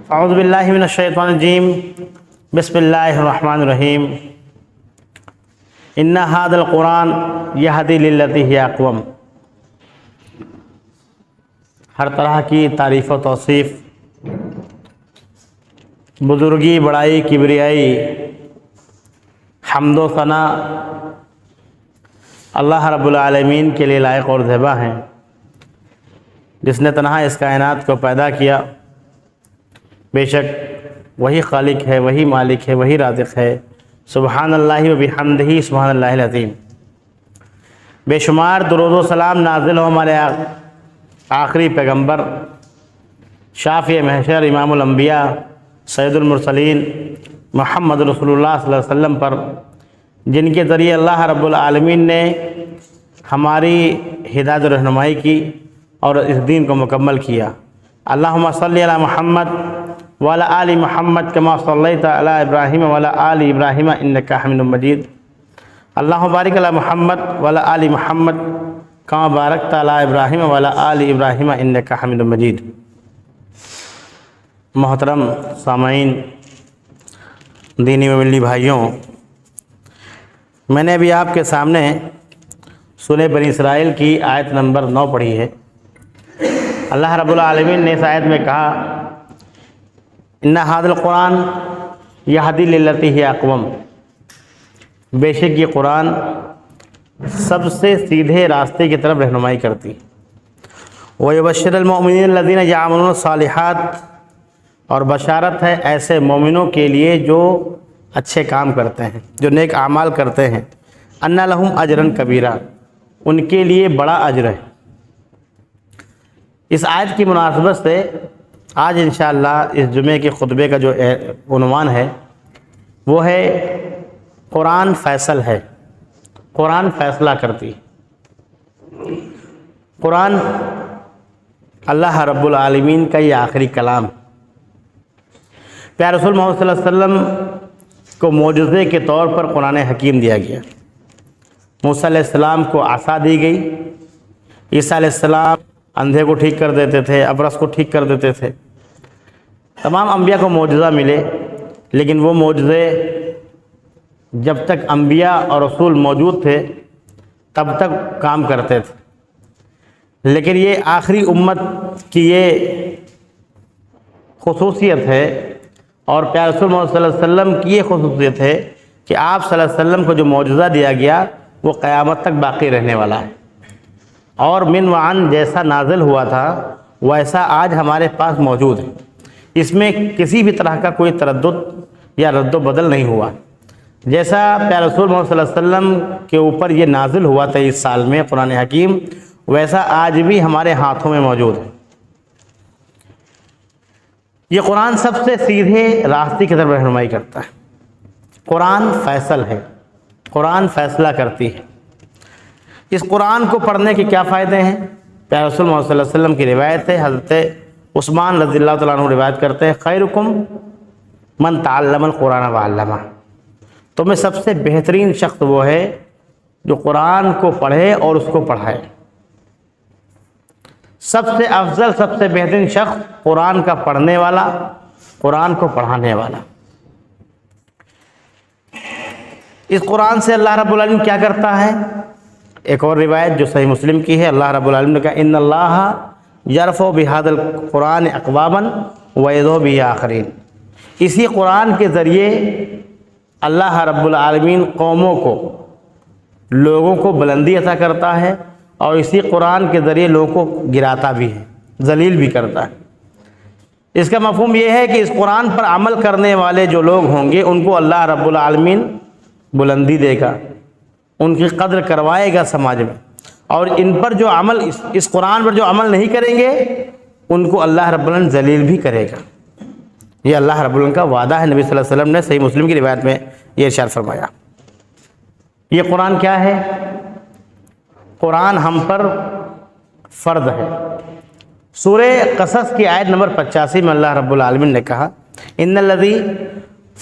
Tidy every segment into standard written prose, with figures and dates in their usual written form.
اعوذ باللہ من الشیطان الرجیم بسم اللہ الرحمن الرحیم ان ھذا القرآن یہدی للتی ہی اقوم۔ ہر طرح کی تعریف و توصیف، بزرگی، بڑائی، کبریائی، حمد و ثنا اللہ رب العالمین کے لیے لائق اور زیبا ہیں، جس نے تنہا اس کائنات کو پیدا کیا۔ بے شک وہی خالق ہے، وہی مالک ہے، وہی رازق ہے۔ سبحان اللہ و بحمدہ سبحان اللہ العظیم۔ بے شمار درود و سلام نازل ہو ہمارے آخری پیغمبر، شافع محشر، امام الانبیاء، سید المرسلین محمد رسول اللہ صلی اللہ علیہ وسلم پر، جن کے ذریعے اللہ رب العالمین نے ہماری ہدایت و رہنمائی کی اور اس دین کو مکمل کیا۔ اللہم صلی علی محمد وعلی آل محمد کما صلیت علی ابراہیم وعلی آل ابراہیم انک حمید مجید۔ اللہم بارک علی محمد وعلی آل محمد کما بارکت علی ابراہیم وعلی آل ابراہیم انک حمید مجید۔ محترم سامعین، دینی و ملی بھائیوں، میں نے ابھی آپ کے سامنے سورہ بنی اسرائیل کی آیت نمبر 9 پڑھی ہے۔ اللہ رب العالمین نے اس آیت میں کہا ان ھذا القرآن یہدی للتی ہی اقوم۔ بے شک یہ قرآن سب سے سیدھے راستے کی طرف رہنمائی کرتی۔ وَيُبَشِّرُ الْمُؤْمِنِينَ الَّذِينَ يَعْمَلُونَ الصَّالِحَاتِ، اور بشارت ہے ایسے مومنوں کے لیے جو اچھے کام کرتے ہیں، جو نیک اعمال کرتے ہیں، اَنَّ لَهُمْ أَجْرًا كَبِيرًا، ان کے لیے بڑا اجر ہے۔ اس آیت کی مناسبت سے آج انشاءاللہ اس جمعے کے خطبے کا جو عنوان ہے وہ ہے قرآن فیصل ہے، قرآن فیصلہ کرتی۔ قرآن اللہ رب العالمین کا یہ آخری کلام۔ پیارے رسول محمد صلی اللہ علیہ وسلم کو معجزے کے طور پر قرآن حکیم دیا گیا۔ موسیٰ علیہ السلام کو عصا دی گئی، عیسیٰ علیہ السلام اندھے کو ٹھیک کر دیتے تھے، ابرص کو ٹھیک کر دیتے تھے۔ تمام انبیاء کو معجزہ ملے، لیکن وہ معجزے جب تک انبیاء اور رسول موجود تھے تب تک کام کرتے تھے، لیکن یہ آخری امت کی یہ خصوصیت ہے، اور پیارے رسول محمد صلی اللہ علیہ وسلم کی یہ خصوصیت ہے کہ آپ صلی اللہ علیہ وسلم کو جو معجزہ دیا گیا وہ قیامت تک باقی رہنے والا ہے، اور من وعن جیسا نازل ہوا تھا ویسا آج ہمارے پاس موجود ہے۔ اس میں کسی بھی طرح کا کوئی تردد یا رد و بدل نہیں ہوا۔ جیسا پیارے رسول محمد صلی اللہ علیہ وسلم کے اوپر یہ نازل ہوا تھا اس سال میں قرآن حکیم، ویسا آج بھی ہمارے ہاتھوں میں موجود ہے۔ یہ قرآن سب سے سیدھے راستے کی طرف رہنمائی کرتا ہے۔ قرآن فیصل ہے، قرآن فیصلہ کرتی ہے۔ اس قرآن کو پڑھنے کے کیا فائدے ہیں؟ پیارے رسول محمد صلی اللہ علیہ وسلم کی روایت ہے، حضرت عثمان رضی اللہ تعالیٰ عنہ روایت کرتے ہیں، خیرکم من تعلم القرآن وعلمہ، تمہیں سب سے بہترین شخص وہ ہے جو قرآن کو پڑھے اور اس کو پڑھائے۔ سب سے افضل، سب سے بہترین شخص قرآن کا پڑھنے والا، قرآن کو پڑھانے والا۔ اس قرآن سے اللہ رب العالمین کیا کرتا ہے؟ ایک اور روایت جو صحیح مسلم کی ہے، اللہ رب العالمین نے کہا ان اللہ یرفع بہذا القرآن اقواما ویضع بہ آخرین۔ اسی قرآن کے ذریعے اللہ رب العالمین قوموں کو، لوگوں کو بلندی عطا کرتا ہے، اور اسی قرآن کے ذریعے لوگوں کو گراتا بھی ہے، ذلیل بھی کرتا ہے۔ اس کا مفہوم یہ ہے کہ اس قرآن پر عمل کرنے والے جو لوگ ہوں گے ان کو اللہ رب العالمین بلندی دے گا، ان کی قدر کروائے گا سماج میں، اور ان پر جو عمل، اس قرآن پر جو عمل نہیں کریں گے ان کو اللہ رب العالمین ذلیل بھی کرے گا۔ یہ اللہ رب العالمین کا وعدہ ہے۔ نبی صلی اللہ علیہ وسلم نے صحیح مسلم کی روایت میں یہ ارشاد فرمایا۔ یہ قرآن کیا ہے؟ قرآن ہم پر فرض ہے۔ سورہ قصص کی آیت نمبر 85 میں اللہ رب العالمین نے کہا ان الذی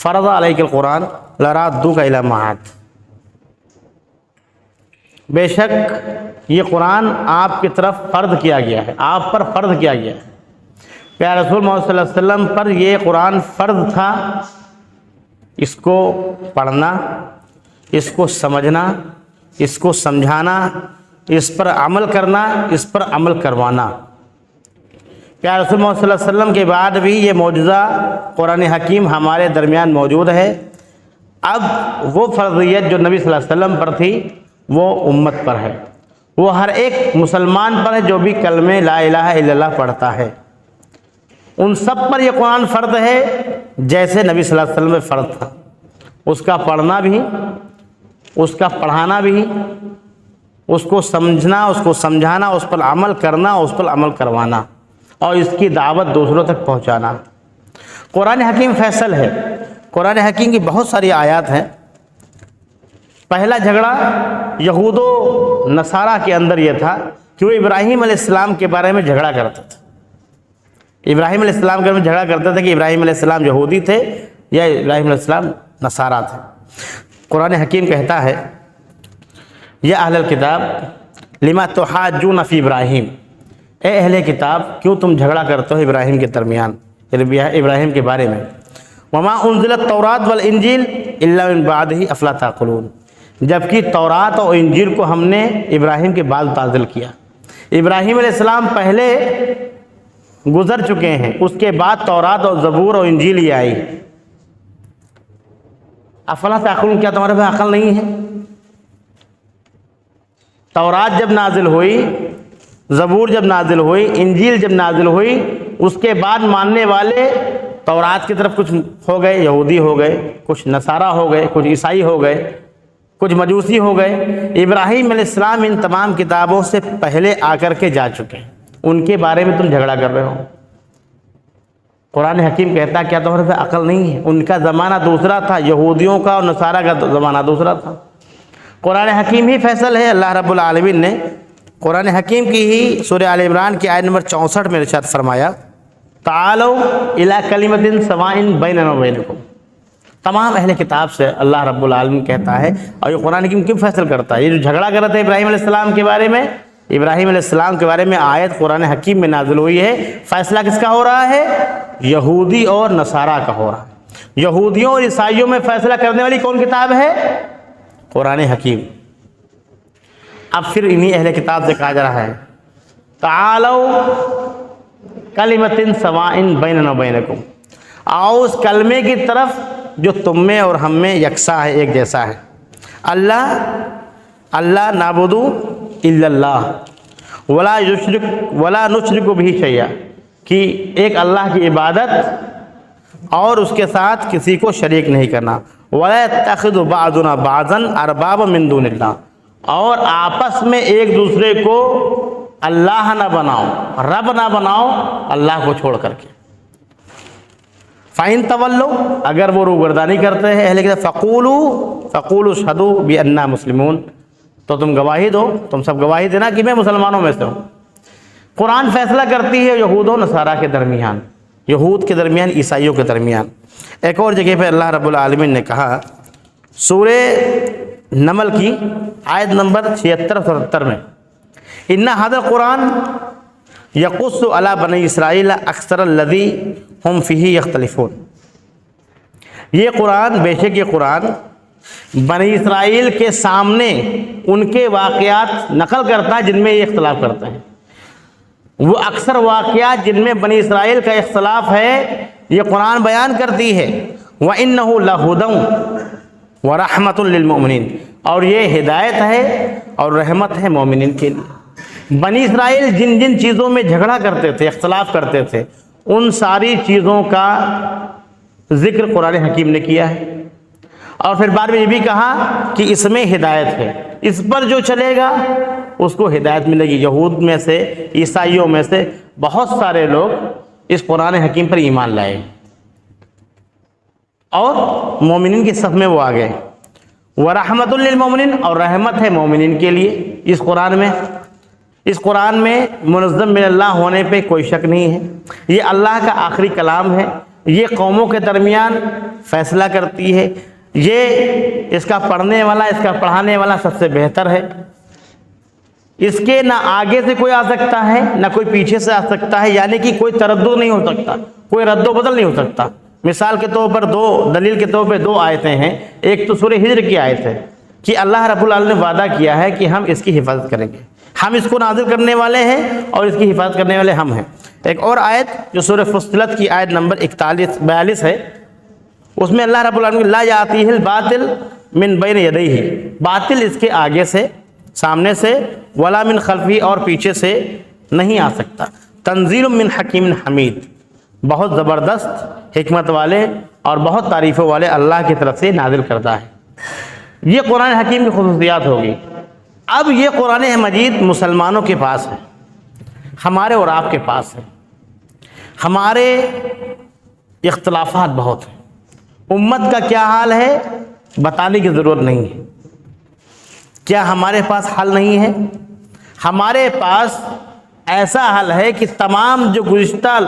فرض علیک القرآن لرادوک الی معاد۔ بے شک یہ قرآن آپ کی طرف فرض کیا گیا ہے، آپ پر فرض کیا گیا ہے، پیارے رسول محمد صلی اللہ علیہ وسلم پر یہ قرآن فرض تھا، اس کو پڑھنا، اس کو سمجھنا، اس کو سمجھانا، اس پر عمل کرنا، اس پر عمل کروانا۔ پیارے رسول محمد صلی اللہ علیہ وسلم کے بعد بھی یہ معجزہ قرآن حکیم ہمارے درمیان موجود ہے۔ اب وہ فرضیت جو نبی صلی اللہ علیہ وسلم پر تھی وہ امت پر ہے، وہ ہر ایک مسلمان پر ہے جو بھی کلمہ لا الہ الا اللہ پڑھتا ہے، ان سب پر یہ قرآن فرض ہے جیسے نبی صلی اللہ علیہ وسلم میں فرض تھا۔ اس کا پڑھنا بھی، اس کا پڑھانا بھی، اس کو سمجھنا، اس کو سمجھانا، اس پر عمل کرنا، اس پر عمل کروانا، اور اس کی دعوت دوسروں تک پہنچانا۔ قرآن حکیم فیصل ہے۔ قرآن حکیم کی بہت ساری آیات ہیں۔ پہلا جھگڑا یہود و نصارہ کے اندر یہ تھا کہ وہ ابراہیم علیہ السلام کے بارے میں جھگڑا کرتے تھے۔ ابراہیم علیہ السلام کے بارے میں جھگڑا کرتے تھے کہ ابراہیم علیہ السلام یہودی تھے یا ابراہیم علیہ السلام نصارہ تھے۔ قرآن حکیم کہتا ہے یا اہل الکتاب لما تحاجون فی ابراہیم، اے اہل کتاب کیوں تم جھگڑا کرتے ہو ابراہیم کے درمیان، ابراہیم کے بارے میں۔ وما انزلت التوراۃ والانجیل الا من بعدہ افلا تعقلون، جبکہ تورات اور انجیل کو ہم نے ابراہیم کے بعد نازل کیا۔ ابراہیم علیہ السلام پہلے گزر چکے ہیں، اس کے بعد تورات اور زبور اور انجیل ہی آئی۔ افلا تعقلون، کیا تمہارے پاس عقل نہیں ہے؟ تورات جب نازل ہوئی، زبور جب نازل ہوئی، انجیل جب نازل ہوئی، اس کے بعد ماننے والے تورات کی طرف کچھ ہو گئے، یہودی ہو گئے، کچھ نصارہ ہو گئے، کچھ عیسائی ہو گئے، کچھ مجوسی ہو گئے۔ ابراہیم علیہ السلام ان تمام کتابوں سے پہلے آ کر کے جا چکے ہیں، ان کے بارے میں تم جھگڑا کر رہے ہو۔ قرآن حکیم کہتا ہے کیا تمہارے پہ عقل نہیں ہے؟ ان کا زمانہ دوسرا تھا، یہودیوں کا اور نصارہ کا زمانہ دوسرا تھا۔ قرآن حکیم ہی فیصل ہے۔ اللہ رب العالمین نے قرآن حکیم کی ہی سورہ آل عمران کی آیت نمبر 64 میں ارشاد فرمایا تعالوا الی کلمۃ سواء بیننا وبینکم۔ تمام اہل کتاب سے اللہ رب العالمین کہتا ہے، اور یہ قرآن حکیم کیوں فیصل کرتا ہے؟ یہ جو جھگڑا کر رہے تھے ابراہیم علیہ السلام کے بارے میں، ابراہیم علیہ السلام کے بارے میں آیت قرآن حکیم میں نازل ہوئی ہے۔ فیصلہ کس کا ہو رہا ہے؟ یہودی اور نصارہ کا ہو رہا ہے۔ یہودیوں اور عیسائیوں میں فیصلہ کرنے والی کون کتاب ہے؟ قرآن حکیم۔ اب پھر انہی اہل کتاب سے کہا جا رہا ہے تعالوا کلمۃ سواء بیننا وبینکم، آؤ اس کلمے کی طرف جو تم میں اور ہم میں یکساں ہے، ایک جیسا ہے۔ اللہ نعبد الا اللہ ولا نشرک بہ شیئا، کہ ایک اللہ کی عبادت اور اس کے ساتھ کسی کو شریک نہیں کرنا۔ ولا يتخذ بعضنا بعضا اربابا من دون اللہ، اور آپس میں ایک دوسرے کو اللہ نہ بناؤ، رب نہ بناؤ اللہ کو چھوڑ کر کے۔ فَإِن تَوَلَّوْا، اگر وہ روگردانی کرتے ہیں اہل کتاب، فَقُولُوا اشْهَدُوا بِأَنَّا مُسْلِمُونَ، تو تم گواہی دو، تم سب گواہی دینا کہ میں مسلمانوں میں سے ہوں۔ قرآن فیصلہ کرتی ہے یہود و نصارہ کے درمیان، یہود کے درمیان، عیسائیوں کے درمیان۔ ایک اور جگہ پہ اللہ رب العالمین نے کہا سورہ نمل کی آیت نمبر 76-77 میں ان ھذا القرآن یقص علی بنی اسرائیل اکثر الذی ہم فیہ یختلفون، یہ قرآن، بے شک یہ قرآن بنی اسرائیل کے سامنے ان کے واقعات نقل کرتا ہے جن میں یہ اختلاف کرتے ہیں۔ وہ اکثر واقعات جن میں بنی اسرائیل کا اختلاف ہے یہ قرآن بیان کرتی ہے۔ وَإِنَّهُ لَهُدًى وَرَحْمَةٌ لِّلْمُؤْمِنِينَ، اور یہ ہدایت ہے اور رحمت ہے مومنین کے لیے۔ بنی اسرائیل جن جن چیزوں میں جھگڑا کرتے تھے، اختلاف کرتے تھے، ان ساری چیزوں کا ذکر قرآن حکیم نے کیا ہے، اور پھر بعد میں یہ بھی کہا کہ اس میں ہدایت ہے، اس پر جو چلے گا اس کو ہدایت ملے گی۔ یہود میں سے، عیسائیوں میں سے بہت سارے لوگ اس قرآن حکیم پر ایمان لائے اور مومنین کی صف میں وہ آ گئے۔ وَرَحْمَةٌ لِّلْمُؤْمِنِينَ، اور رحمت ہے مومنین کے لیے۔ اس قرآن میں منزل من اللہ ہونے پہ کوئی شک نہیں ہے، یہ اللہ کا آخری کلام ہے، یہ قوموں کے درمیان فیصلہ کرتی ہے، یہ اس کا پڑھنے والا، اس کا پڑھانے والا سب سے بہتر ہے۔ اس کے نہ آگے سے کوئی آ سکتا ہے نہ کوئی پیچھے سے آ سکتا ہے، یعنی کہ کوئی تردد نہیں ہو سکتا، کوئی رد و بدل نہیں ہو سکتا۔ مثال کے طور پر دلیل کے طور پہ 2 آیتیں ہیں۔ ایک تو سورہ ہجر کی آیت ہے کہ اللہ رب العالمین نے وعدہ کیا ہے کہ ہم اس کی حفاظت کریں گے، ہم اس کو نازل کرنے والے ہیں اور اس کی حفاظت کرنے والے ہم ہیں۔ ایک اور آیت جو سورہ فصلت کی آیت نمبر 42 ہے، اس میں اللہ رب العالمین لا یاتیہ الباطل من بین یدیہ، باطل اس کے آگے سے، سامنے سے، ولا من خلفی، اور پیچھے سے نہیں آ سکتا۔ تنزیل من حکیم حمید، بہت زبردست حکمت والے اور بہت تعریفوں والے اللہ کی طرف سے نازل کردہ ہے۔ یہ قرآن حکیم کی خصوصیات ہوگی۔ اب یہ قرآن مجید مسلمانوں کے پاس ہے، ہمارے اور آپ کے پاس ہے۔ ہمارے اختلافات بہت ہیں، امت کا کیا حال ہے بتانے کی ضرورت نہیں ہے۔ کیا ہمارے پاس حل نہیں ہے؟ ہمارے پاس ایسا حل ہے کہ تمام جو گزشتہ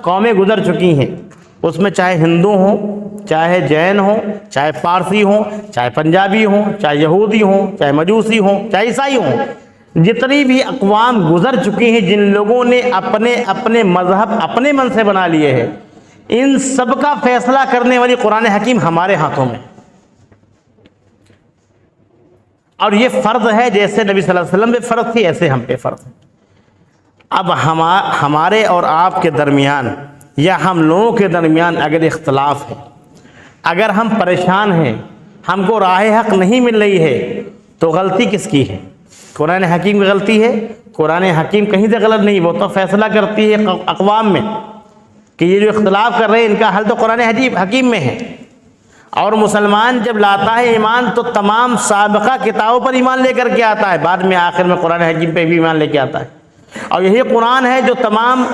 قومیں گزر چکی ہیں، اس میں چاہے ہندو ہوں، چاہے جین ہوں، چاہے پارسی ہوں، چاہے پنجابی ہوں، چاہے یہودی ہوں، چاہے مجوسی ہوں، چاہے عیسائی ہوں، جتنی بھی اقوام گزر چکی ہیں، جن لوگوں نے اپنے اپنے مذہب اپنے من سے بنا لیے ہیں، ان سب کا فیصلہ کرنے والی قرآن حکیم ہمارے ہاتھوں میں، اور یہ فرض ہے جیسے نبی صلی اللہ علیہ وسلم پہ فرض تھی ایسے ہم پہ فرض ہے۔ اب ہمارے اور آپ کے درمیان یا ہم لوگوں کے درمیان اگر اختلاف ہے، اگر ہم پریشان ہیں، ہم کو راہ حق نہیں مل رہی ہے، تو غلطی کس کی ہے؟ قرآن حکیم کی غلطی ہے؟ قرآن حکیم کہیں سے غلط نہیں، وہ تو فیصلہ کرتی ہے اقوام میں کہ یہ جو اختلاف کر رہے ہیں ان کا حل تو قرآن حکیم میں ہے۔ اور مسلمان جب لاتا ہے ایمان تو تمام سابقہ کتابوں پر ایمان لے کر کے آتا ہے، بعد میں آخر میں قرآن حکیم پہ بھی ایمان لے کے آتا ہے۔ اور یہی قرآن ہے جو تمام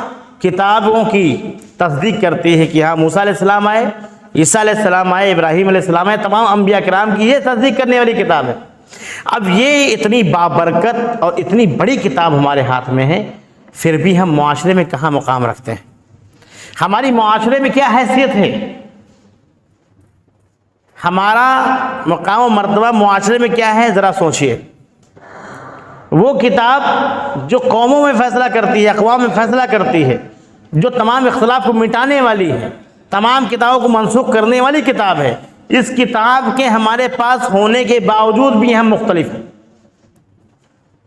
کتابوں کی تصدیق کرتی ہے کہ ہاں موسیٰ علیہ السلام آئے، عیسیٰ علیہ السلام آئے، ابراہیم علیہ السلام آئے، تمام انبیاء کرام کی یہ تصدیق کرنے والی کتاب ہے۔ اب یہ اتنی بابرکت اور اتنی بڑی کتاب ہمارے ہاتھ میں ہے، پھر بھی ہم معاشرے میں کہاں مقام رکھتے ہیں؟ ہماری معاشرے میں کیا حیثیت ہے؟ ہمارا مقام و مرتبہ معاشرے میں کیا ہے؟ ذرا سوچئے۔ وہ کتاب جو قوموں میں فیصلہ کرتی ہے، اقوام میں فیصلہ کرتی ہے، جو تمام اختلاف کو مٹانے والی ہے، تمام کتابوں کو منسوخ کرنے والی کتاب ہے، اس کتاب کے ہمارے پاس ہونے کے باوجود بھی ہم مختلف ہیں۔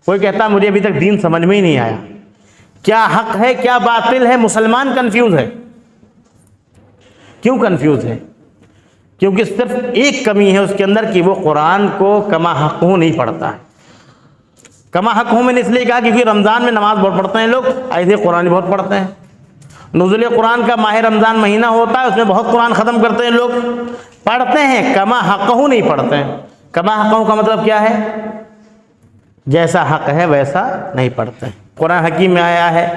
کوئی کہتا ہے مجھے ابھی تک دین سمجھ میں ہی نہیں آیا، کیا حق ہے کیا باطل ہے؟ مسلمان کنفیوز ہے۔ کیوں کنفیوز ہے؟ کیونکہ صرف ایک کمی ہے اس کے اندر کہ وہ قرآن کو کما حق ہوں نہیں پڑھتا ہے۔ کما حق ہوں میں نے اس لیے کہا کیونکہ رمضان میں نماز بہت پڑھتے ہیں لوگ، ایسے قرآن بہت پڑھتے ہیں۔ نزول قرآن کا ماہ رمضان مہینہ ہوتا ہے، اس میں بہت قرآن ختم کرتے ہیں لوگ، پڑھتے ہیں، کما حق ہوں نہیں پڑھتے ہیں۔ کما حق ہوں کا مطلب کیا ہے؟ جیسا حق ہے ویسا نہیں پڑھتے ہیں۔ قرآن حکیم میں آیا ہے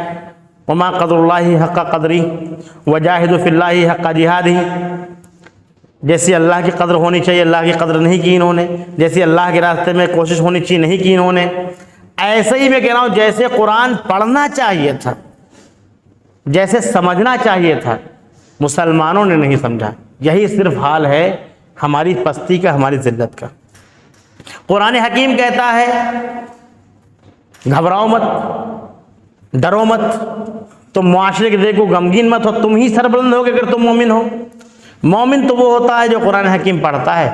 وما قدر اللہ حق قدری وجاہدوا فی اللہ حق جہادہ، جیسی اللہ کی قدر ہونی چاہیے اللہ کی قدر نہیں کی انہوں نے، جیسی اللہ کے راستے میں کوشش ہونی چاہیے نہیں کی انہوں نے۔ ایسے ہی میں کہہ رہا ہوں جیسے قرآن پڑھنا چاہیے تھا، جیسے سمجھنا چاہیے تھا، مسلمانوں نے نہیں سمجھا۔ یہی صرف حال ہے ہماری پستی کا، ہماری ذلت کا۔ قرآن حکیم کہتا ہے گھبراؤ مت، ڈرو مت، تم معاشرے کے دیکھو غمگین مت ہو، تم ہی سربلند ہوگے اگر تم مومن ہو۔ مومن تو وہ ہوتا ہے جو قرآن حکیم پڑھتا ہے،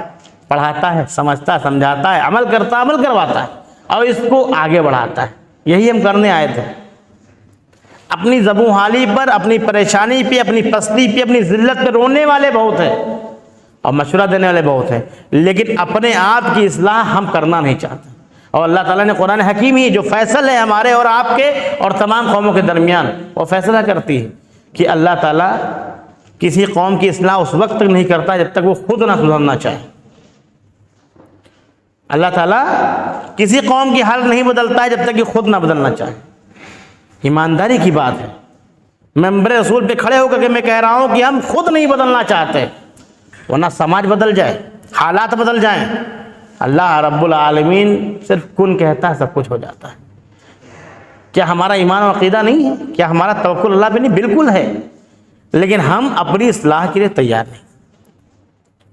پڑھاتا ہے، سمجھتا ہے، سمجھاتا ہے، عمل کرتا ہے، عمل کرواتا ہے اور اس کو آگے بڑھاتا ہے۔ یہی ہم کرنے آئے تھے۔ اپنی زبوں حالی پر، اپنی پریشانی پہ، اپنی پستی پہ، اپنی ذلت پہ رونے والے بہت ہیں اور مشورہ دینے والے بہت ہیں، لیکن اپنے آپ کی اصلاح ہم کرنا نہیں چاہتے۔ اور اللہ تعالیٰ نے قرآن حکیم ہی جو فیصل ہے ہمارے اور آپ کے اور تمام قوموں کے درمیان، وہ فیصلہ کرتی ہے کہ اللہ تعالیٰ کسی قوم کی اصلاح اس وقت تک نہیں کرتا جب تک وہ خود نہ سدھرنا چاہے۔ اللہ تعالیٰ کسی قوم کی حال نہیں بدلتا ہے جب تک کہ خود نہ بدلنا چاہے۔ ایمانداری کی بات ہے، ممبر رسول پہ کھڑے ہو کر کے میں کہہ رہا ہوں کہ ہم خود نہیں بدلنا چاہتے، ورنہ سماج بدل جائے، حالات بدل جائیں۔ اللہ رب العالمین صرف کن کہتا ہے سب کچھ ہو جاتا ہے۔ کیا ہمارا ایمان و عقیدہ نہیں ہے؟ کیا ہمارا توکل اللہ پہ نہیں؟ بالکل ہے، لیکن ہم اپنی اصلاح کے لیے تیار نہیں۔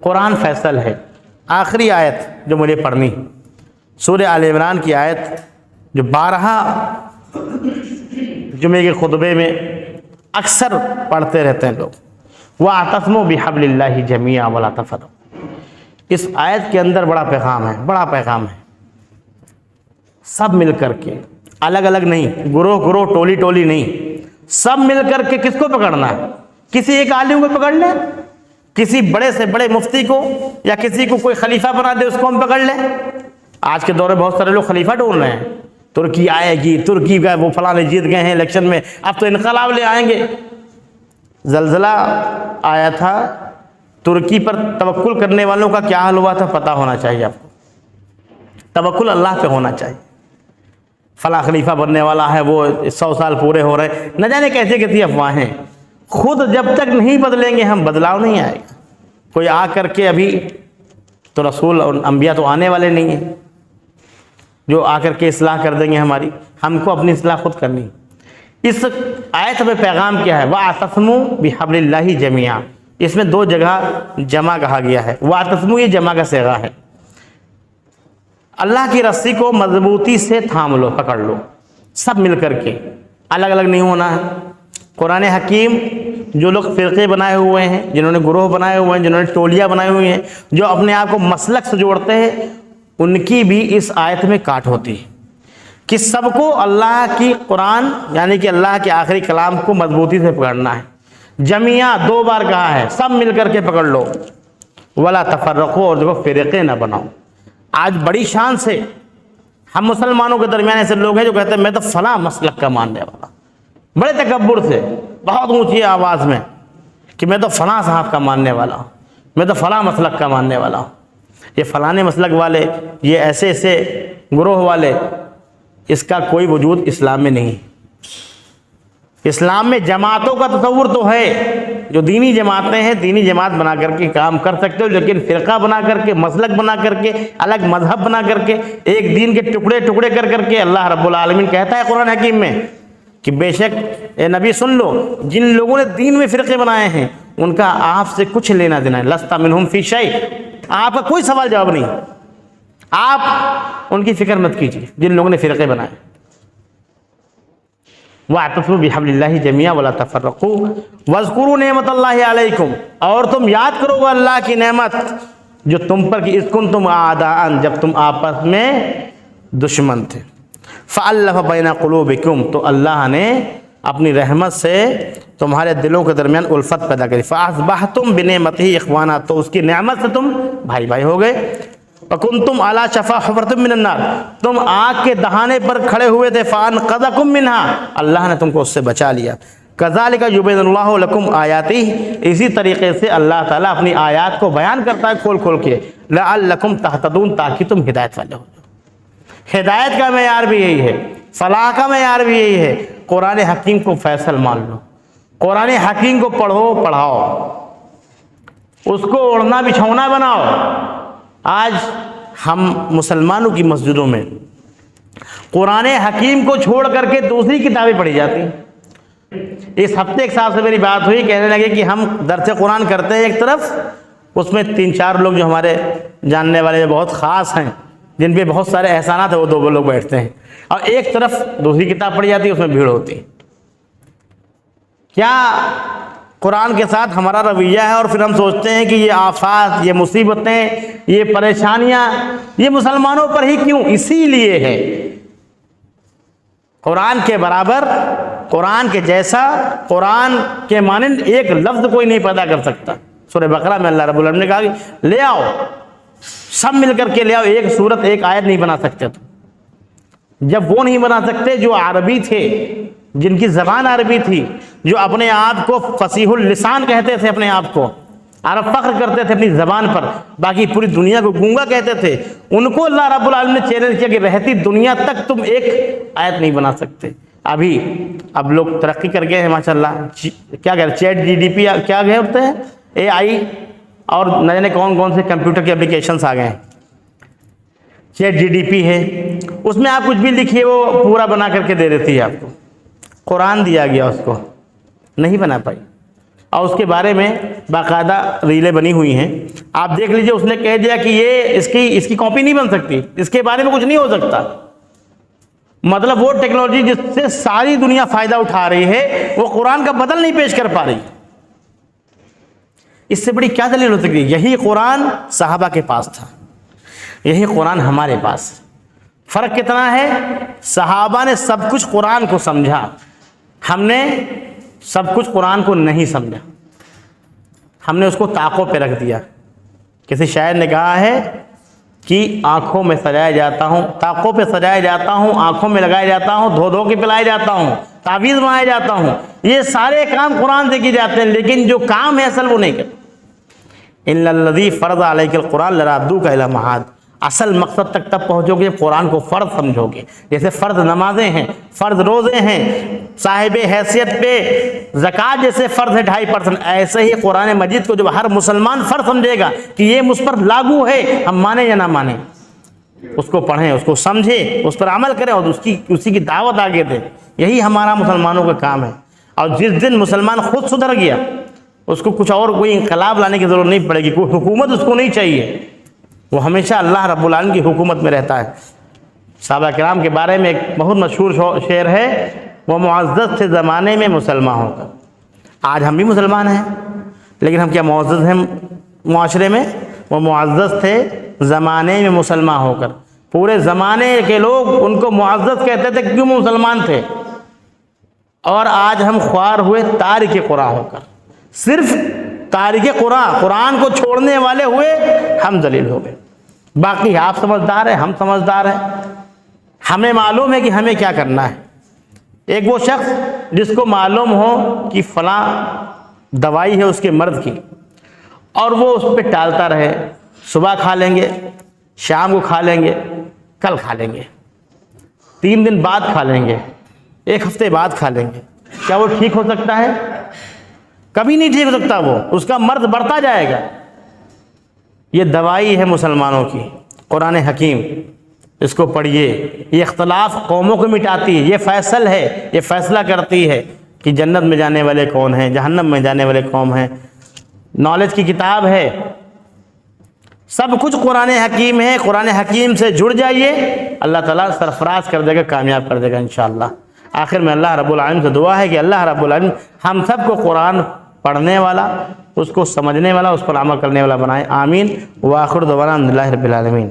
قرآن فیصل ہے۔ آخری آیت جو مجھے پڑھنی، سورہ آل عمران کی آیت جو بارہا جمعے کے خطبے میں اکثر پڑھتے رہتے ہیں لوگ، وَاعْتَصِمُوا بِحَبْلِ اللَّهِ جَمِيعًا وَلَا تَفَرَّقُوا۔ اس آیت کے اندر بڑا پیغام ہے، بڑا پیغام ہے۔ سب مل کر کے، الگ الگ نہیں، گروہ گروہ، ٹولی ٹولی نہیں، سب مل کر کے کس کو پکڑنا ہے؟ کسی ایک عالم کو پکڑ لیں، کسی بڑے سے بڑے مفتی کو، یا کسی کو کوئی خلیفہ بنا دے اس کو ہم پکڑ لیں۔ آج کے دور میں بہت سارے لوگ خلیفہ ڈھونڈ رہے ہیں، ترکی آئے گی، ترکی کا وہ فلاں جیت گئے ہیں الیکشن میں، اب تو انقلاب لے آئیں گے۔ زلزلہ آیا تھا، ترکی پر توکل کرنے والوں کا کیا حال ہوا تھا پتہ ہونا چاہیے آپ کو۔ توکل اللہ پہ ہونا چاہیے۔ فلاں خلیفہ بننے والا ہے، وہ 100 سال پورے ہو رہے، نہ جانے کیسے کیسی افواہیں۔ خود جب تک نہیں بدلیں گے ہم، بدلاؤ نہیں آئے گا۔ کوئی آ کر کے، ابھی تو رسول اور انبیاء تو آنے والے نہیں ہیں جو آ کر کے اصلاح کر دیں گے ہماری، ہم کو اپنی اصلاح خود کرنی۔ اس آیت میں پیغام کیا ہے؟ وَاعْتَصِمُوا بِحَبْلِ اللَّهِ جَمِيعًا۔ اس میں دو جگہ جمع کہا گیا ہے، وَاعْتَصِمُوا یہ جمع کا صیغہ ہے۔ اللہ کی رسی کو مضبوطی سے تھام لو، پکڑ لو، سب مل کر کے، الگ الگ نہیں ہونا ہے۔ قرآن حکیم، جو لوگ فرقے بنائے ہوئے ہیں، جنہوں نے گروہ بنائے ہوئے ہیں، جنہوں نے ٹولیاں بنائی ہوئی ہیں، جو اپنے آپ کو مسلک سے جوڑتے ہیں، ان کی بھی اس آیت میں کاٹ ہوتی ہے کہ سب کو اللہ کی قرآن یعنی کہ اللہ کے آخری کلام کو مضبوطی سے پکڑنا ہے۔ جميعا 2 بار کہا ہے، سب مل کر کے پکڑ لو، ولا تفرقوا، اور دیکھو فرقے نہ بناؤ۔ آج بڑی شان سے ہم مسلمانوں کے درمیان ایسے لوگ ہیں جو کہتے ہیں میں تو فلاں مسلک کا ماننے والا، بڑے تکبر سے، بہت اونچی آواز میں، کہ میں تو فلاں صاحب کا ماننے والا ہوں، میں تو فلاں مسلک کا ماننے والا ہوں۔ یہ فلانے مسلک والے، یہ ایسے ایسے گروہ والے، اس کا کوئی وجود اسلام میں نہیں۔ اسلام میں جماعتوں کا تصور تو ہے، جو دینی جماعتیں ہیں، دینی جماعت بنا کر کے کام کر سکتے ہو، لیکن فرقہ بنا کر کے، مسلک بنا کر کے، الگ مذہب بنا کر کے، ایک دین کے ٹکڑے ٹکڑے کر کر کے، اللہ رب العالمین کہتا ہے قرآن حکیم میں کہ بے شک اے نبی سن لو، جن لوگوں نے دین میں فرقے بنائے ہیں ان کا آپ سے کچھ لینا دینا ہے، لست منہم فی شیء، آپ کا کوئی سوال جواب نہیں، آپ ان کی فکر مت کیجیے جن لوگوں نے فرقے بنائے۔ وَاعْتَصِمُوا بِحَبْلِ اللَّهِ جَمِيعًا وَلَا تَفَرَّقُوا وَاذْكُرُوا نِعْمَتَ اللَّهِ عَلَيْكُمْ، اور تم یاد کرو گا اللہ کی نعمت جو تم پر کی، اذ کنتم اعداء، جب تم آپس میں دشمن تھے، فَأَلَّفَ بَيْنَ قُلُوبِكُمْ، تو اللہ نے اپنی رحمت سے تمہارے دلوں کے درمیان الفت پیدا کری، فَأَصْبَحْتُمْ بِنِعْمَتِهِ إِخْوَانًا، تو اس کی نعمت سے تم بھائی بھائی ہو گئے۔ وَكُنْتُمْ عَلَى شَفَا حُفْرَةٍ مِّنَ النَّارِ، تم آگ کے دہانے پر کھڑے ہوئے تھے، فَأَنْقَذَكُم مِّنْهَا، اللہ نے تم کو اس سے بچا لیا۔ كَذَلِكَ يُبَيِّنُ اللَّهُ لَكُمْ آيَاتِهِ، اسی طریقے سے اللہ تعالیٰ اپنی آیات کو بیان کرتا ہے کھول کھول کے، لَعَلَّكُمْ تَهْتَدُونَ، تاکہ تم ہدایت والے ہو جاؤ۔ ہدایت کا معیار بھی یہی ہے، فلاح کا معیار بھی یہی ہے، قرآن حکیم کو فیصل مان لو، قرآن حکیم کو پڑھو پڑھاؤ، اس کو اوڑھنا بچھونا بناؤ۔ آج ہم مسلمانوں کی مسجدوں میں قرآن حکیم کو چھوڑ کر کے دوسری کتابیں پڑھی جاتی ہیں۔ اس ہفتے ایک صاحب سے میری بات ہوئی، کہنے لگے کہ ہم درس قرآن کرتے ہیں ایک طرف، اس میں 3-4 لوگ جو ہمارے جاننے والے بہت خاص ہیں، جن پہ بہت سارے احسانات ہیں، وہ 2 لوگ بیٹھتے ہیں، اور ایک طرف دوسری کتاب پڑھی جاتی ہے، اس میں بھیڑ ہوتی ہے۔ کیا قرآن کے ساتھ ہمارا رویہ ہے؟ اور پھر ہم سوچتے ہیں کہ یہ آفات، یہ مصیبتیں، یہ پریشانیاں یہ مسلمانوں پر ہی کیوں؟ اسی لیے ہے، قرآن کے برابر، قرآن کے جیسا، قرآن کے مانند ایک لفظ کوئی نہیں پیدا کر سکتا۔ سورہ بقرہ میں اللہ رب العالمین نے کہا کہ لے آؤ، سب مل کر کے لے آؤ، ایک سورت ایک آیت نہیں بنا سکتے تو۔ جب وہ نہیں بنا سکتے جو عربی تھے، جن کی زبان عربی تھی، جو اپنے آپ کو فصیح اللسان کہتے تھے، اپنے آپ کو عرب فخر کرتے تھے اپنی زبان پر، باقی پوری دنیا کو گونگا کہتے تھے، ان کو اللہ رب العالمین نے چیلنج کیا کہ رہتی دنیا تک تم ایک آیت نہیں بنا سکتے۔ اب لوگ ترقی کر گئے ہیں ماشاءاللہ، کیا کہتے ہیں، چیٹ جی ڈی پی کیا گئے ہوتے ہیں، اے آئی، اور نہ جانے کون کون سے کمپیوٹر کے اپلیکیشنس آ گئے ہیں۔ چیٹ جی ڈی پی ہے، اس میں آپ کچھ بھی لکھیے وہ پورا بنا کر کے دے دیتی ہے آپ کو۔ قرآن دیا گیا، اس کو نہیں بنا پائی، اور اس کے بارے میں باقاعدہ ریلیں بنی ہوئی ہیں، آپ دیکھ لیجئے، اس نے کہہ دیا کہ یہ اس کی کاپی نہیں بن سکتی، اس کے بارے میں کچھ نہیں ہو سکتا۔ مطلب وہ ٹیکنالوجی جس سے ساری دنیا فائدہ اٹھا رہی ہے وہ قرآن کا بدل نہیں پیش کر پا رہی. اس سے بڑی کیا دلیل ہو سکتی ہے؟ یہی قرآن صحابہ کے پاس تھا, یہی قرآن ہمارے پاس. فرق کتنا ہے؟ صحابہ نے سب کچھ قرآن کو سمجھا, ہم نے سب کچھ قرآن کو نہیں سمجھا, ہم نے اس کو طاقوں پہ رکھ دیا. کسی شاعر نے کہا ہے کہ آنکھوں میں سجایا جاتا ہوں, طاقوں پہ سجایا جاتا ہوں, آنکھوں میں لگایا جاتا ہوں, دھو دھو کے پلایا جاتا ہوں, تعویذ بنایا جاتا ہوں. یہ سارے کام قرآن سے کیے جاتے ہیں, لیکن جو کام ہے اصل وہ نہیں کرتے. ان الذی فرض علیک القرآن لرادوک الی معاد. اصل مقصد تک تب پہنچو گے قرآن کو فرض سمجھو گے. جیسے فرض نمازیں ہیں, فرض روزے ہیں, صاحب حیثیت پہ زکوٰۃ جیسے فرض ہے 2.5%, ایسے ہی قرآن مجید کو جب ہر مسلمان فرض سمجھے گا کہ یہ مجھ پر لاگو ہے, ہم مانیں یا نہ مانیں, اس کو پڑھیں, اس کو سمجھیں, اس پر عمل کریں اور اسی کی دعوت آگے دیں. یہی ہمارا مسلمانوں کا کام ہے. اور جس دن مسلمان خود سدھر گیا, اس کو کچھ اور کوئی انقلاب لانے کی ضرورت نہیں پڑے گی, کوئی حکومت اس کو نہیں چاہیے, وہ ہمیشہ اللہ رب العالمین کی حکومت میں رہتا ہے. صحابہ کرام کے بارے میں ایک بہت مشہور شعر ہے, وہ معزز تھے زمانے میں مسلمان ہو کر. آج ہم بھی مسلمان ہیں, لیکن ہم کیا معزز ہیں معاشرے میں؟ وہ معزز تھے زمانے میں مسلمان ہو کر. پورے زمانے کے لوگ ان کو معزز کہتے تھے کیوں مسلمان تھے. اور آج ہم خوار ہوئے تارک قرآن ہو کر, صرف تارک قرآن کو چھوڑنے والے ہوئے ہم ذلیل ہو گئے. باقی آپ سمجھدار ہیں, ہم سمجھدار ہیں, ہمیں معلوم ہے کہ ہمیں کیا کرنا ہے. ایک وہ شخص جس کو معلوم ہو کہ فلاں دوائی ہے اس کے مرض کی, اور وہ اس پہ ٹالتا رہے, صبح کھا لیں گے, شام کو کھا لیں گے, کل کھا لیں گے, 3 دن بعد کھا لیں گے, 1 ہفتے بعد کھا لیں گے, کیا وہ ٹھیک ہو سکتا ہے؟ کبھی نہیں ٹھیک ہو سکتا, وہ اس کا مرض بڑھتا جائے گا. یہ دوائی ہے مسلمانوں کی قرآن حکیم, اس کو پڑھیے. یہ اختلاف قوموں کو مٹاتی ہے, یہ فیصل ہے, یہ فیصلہ کرتی ہے کہ جنت میں جانے والے کون ہیں, جہنم میں جانے والے کون ہیں. نالج کی کتاب ہے, سب کچھ قرآن حکیم ہے. قرآن حکیم سے جڑ جائیے, اللہ تعالیٰ سرفراز کر دے گا, کامیاب کر دے گا انشاءاللہ. آخر میں اللہ رب العالمین سے دعا ہے کہ اللہ رب العالمین ہم سب کو قرآن پڑھنے والا, اس کو سمجھنے والا, اس پر عمل کرنے والا بنائے. آمین. وآخر دعوانا الحمدللہ رب العالمین.